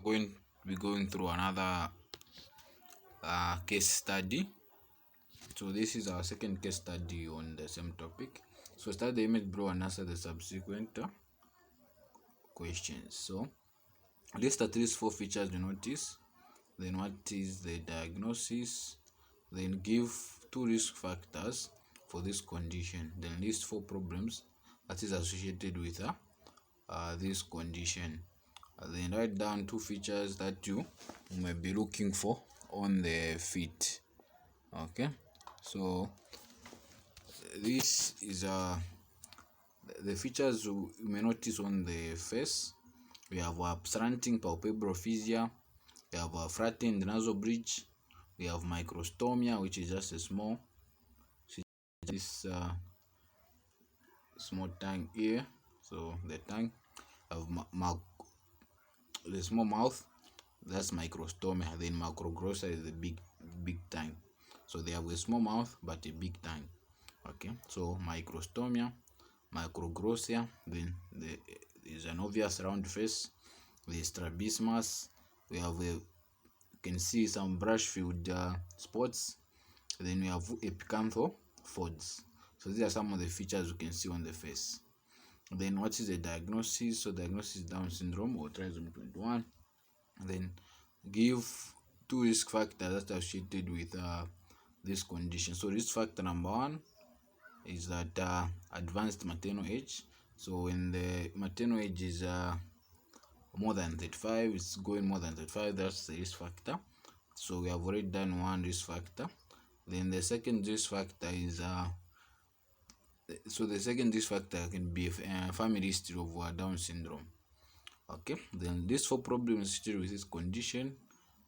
going to be going through another case study. So this is our second case study on the same topic. So start the image below and answer the subsequent questions. So list at least 4 features you notice, then what is the diagnosis, then give 2 risk factors for this condition, then list 4 problems that is associated with this condition, then write down 2 features that you may be looking for on the feet. Okay, so this is the features you may notice on the face. We have a slanting palpebrophysia, we have a flattened nasal bridge, we have microstomia, which is just a small small tongue here. So the tongue have the small mouth, that's microstomia. Then macroglossia is the big tongue. So they have a small mouth but a big tongue. Okay, so microstomia, macroglossia, then there is an obvious round face, the strabismus, we have you can see some brush filled spots, then we have epicanthofolds. So these are some of the features you can see on the face. Then what is the diagnosis? So diagnosis is Down syndrome or trisomy 21. Then give 2 risk factors that are associated with this condition. So risk factor number 1 is that advanced maternal age. So when the maternal age is more than 35, it's going more than 35, that's the risk factor. So we have already done 1 risk factor. Then the second risk factor is the second risk factor can be family history of Down syndrome. Okay, then these 4 problems associated with this condition.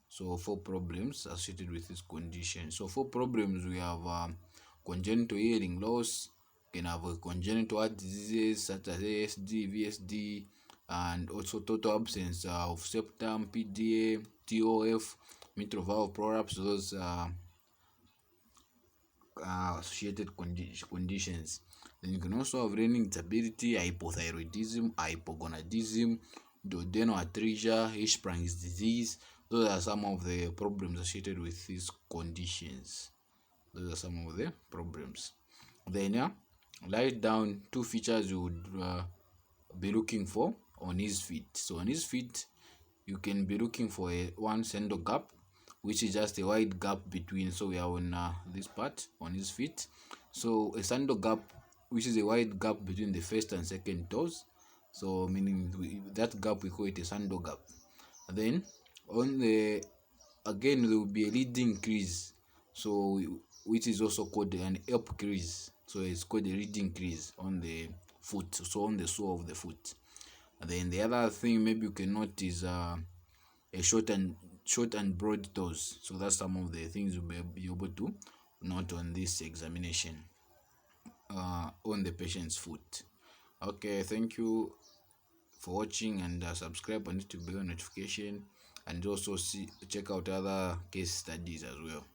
So 4 problems associated with this condition. So 4 problems, we have congenital hearing loss, can have a congenital heart diseases such as ASD, VSD, and also total absence of septum, PDA, TOF, mitral valve prolapse, those associated conditions. Then you can also have learning disability, hypothyroidism, hypogonadism, duodenal atresia, Hirschsprung's disease. Those are some of the problems associated with these conditions. Those are some of the problems. Then write down 2 features you would be looking for on his feet. So on his feet, you can be looking for one sandal gap, which is just a wide gap between. So we are on this part on his feet. So a sandal gap, which is a wide gap between the first and second toes. So meaning that gap we call it a sandal gap. Then on the again there will be a leading crease, so which is also called an up crease. So it's called a leading crease on the foot, so on the sole of the foot. And then the other thing maybe you can note is a short and broad toes. So that's some of the things you'll be able to note on this examination on the patient's foot. Okay, thank you for watching, and subscribe on YouTube, bell notification, and also check out other case studies as well.